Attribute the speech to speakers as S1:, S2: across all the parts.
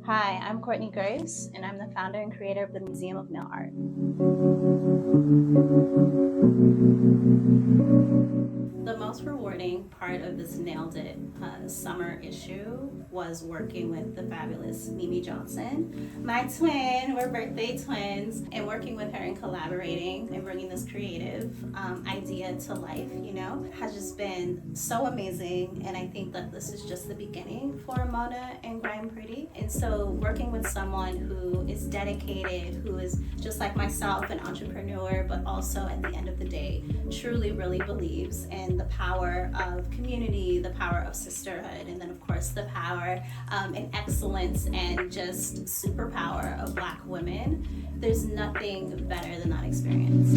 S1: Hi, I'm Courtney Grace, and I'm the founder and creator of the Museum of Nail Art. The most rewarding part of this Nailed It summer issue was working with the fabulous Mimi Johnson, my twin. We're birthday twins, and working with her and collaborating and bringing this creative idea to life, has just been so amazing. And I think that this is just the beginning for Mona and Grind Pretty. And so working with someone who is dedicated, who is just like myself, an entrepreneur, but also at the end of the day, truly really believes in the power of community, the power of sisterhood, and then of course the power and excellence and just superpower of Black women. There's nothing better than that experience.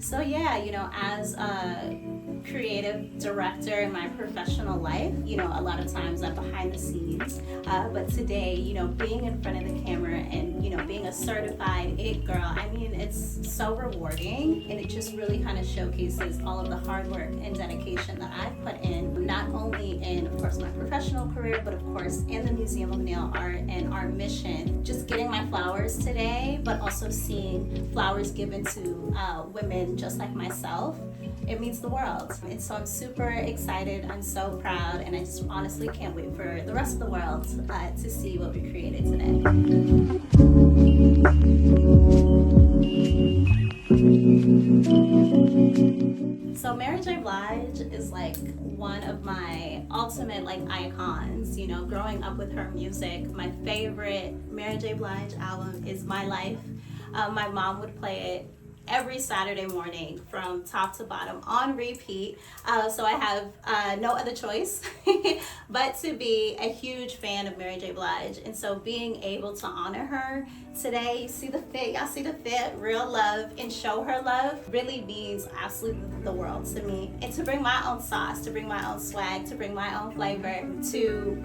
S1: So yeah, as a creative director in my professional life, a lot of times I'm behind the scenes, but today, being in front of the camera and, being a certified it girl, it's so rewarding, and it just really kind of showcases all of the hard work and dedication that I've put in, not only in, of course, my professional career, but of course in the Museum of Nail Art and our mission, just getting my flowers today, but also seeing flowers given to women just like myself. It means the world. And so I'm super excited, I'm so proud, and I just honestly can't wait for the rest of the world to see what we created today. So Mary J. Blige is like one of my ultimate icons. Growing up with her music, my favorite Mary J. Blige album is My Life. My mom would play it every Saturday morning from top to bottom on repeat. So I have no other choice but to be a huge fan of Mary J. Blige. And so being able to honor her today, y'all see the fit, real love, and show her love really means absolutely the world to me. And to bring my own sauce, to bring my own swag, to bring my own flavor to,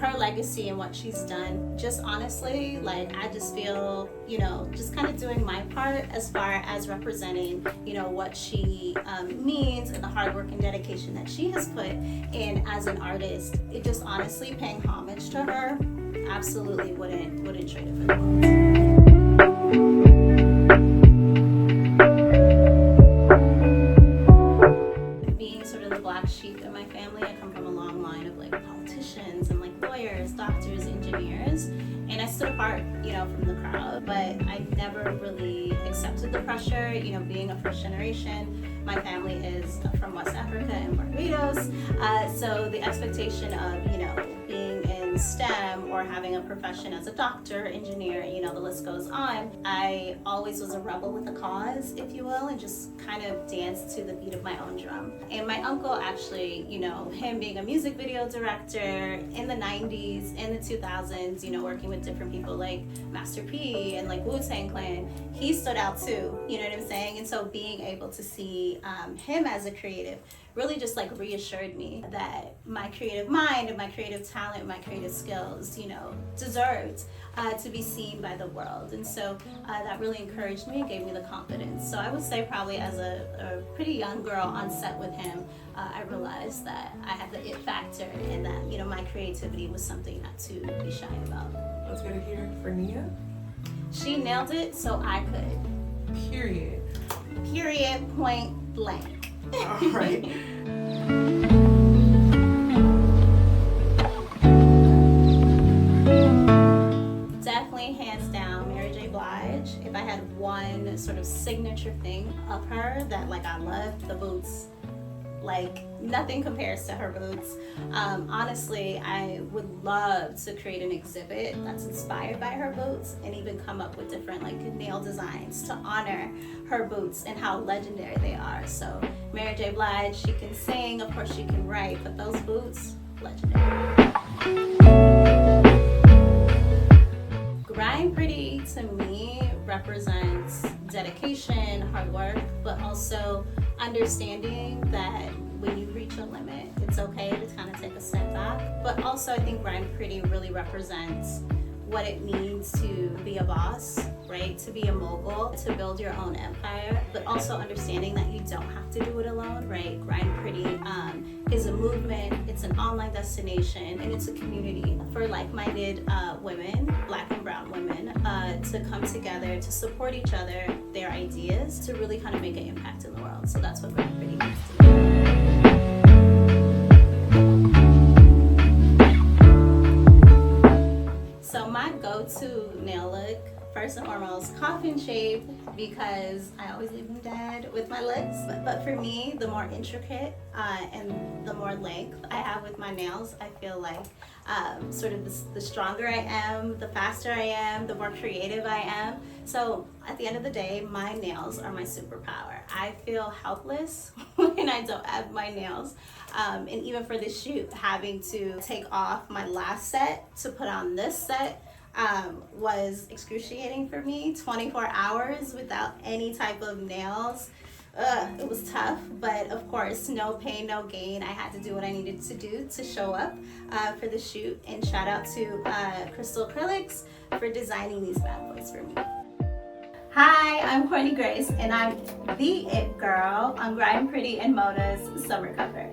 S1: her legacy and what she's done. Just honestly, I just feel, just kind of doing my part as far as representing, what she means and the hard work and dedication that she has put in as an artist. It just honestly paying homage to her, absolutely wouldn't trade it for the world. Being sort of the Black sheep in my family, I come from a long line of politicians and lawyers, doctors, engineers, and I stood apart, from the crowd, but I never really accepted the pressure, being a first generation. My family is from West Africa and Barbados, so the expectation of, being in STEM or having a profession as a doctor, engineer, the list goes on. I always was a rebel with a cause, if you will, and just kind of danced to the beat of my own drum. And my uncle actually, him being a music video director in the 90s, in the 2000s, working with different people like Master P and Wu-Tang Clan, he stood out too, you know what I'm saying? And so being able to see him as a creative really just reassured me that my creative mind and my creative talent and my creative skills, deserved to be seen by the world. And so that really encouraged me and gave me the confidence. So I would say probably as a pretty young girl on set with him, I realized that I had the it factor and that, my creativity was something not to be shy about.
S2: Let's get it here for Nia.
S1: She nailed it, so I could.
S2: Period.
S1: Period, point blank.
S2: All right.
S1: Definitely, hands down, Mary J. Blige. If I had one sort of signature thing of her that I loved, the boots. Nothing compares to her boots. Honestly, I would love to create an exhibit that's inspired by her boots and even come up with different nail designs to honor her boots and how legendary they are. So Mary J. Blige, she can sing, of course she can write, but those boots, legendary. Grind Pretty to me represents dedication, hard work, but also understanding that when you reach a limit, it's okay to kind of take a step back. But also I think Grind Pretty really represents what it means to be a boss, right? To be a mogul, to build your own empire, but also understanding that you don't have to do it alone, right? Grind Pretty is a movement, it's an online destination, and it's a community for like-minded women, Black and brown women, to come together, to support each other, their ideas, to really kind of make an impact in the world. So that's what Grind Pretty means to me. So my go-to nail look, first and foremost, coffin shape, because I always leave them dead with my looks. But for me, the more intricate and the more length I have with my nails, I feel like sort of the stronger I am, the faster I am, the more creative I am. So at the end of the day, my nails are my superpower. I feel helpless when I don't have my nails. And even for this shoot, having to take off my last set to put on this set was excruciating for me. 24 hours without any type of nails. It was tough, but of course, no pain, no gain. I had to do what I needed to do to show up for the shoot. And shout out to Crystal Acrylics for designing these bad boys for me. Hi, I'm Courtney Grace, and I'm the It Girl on Grind Pretty and Moda's summer cover.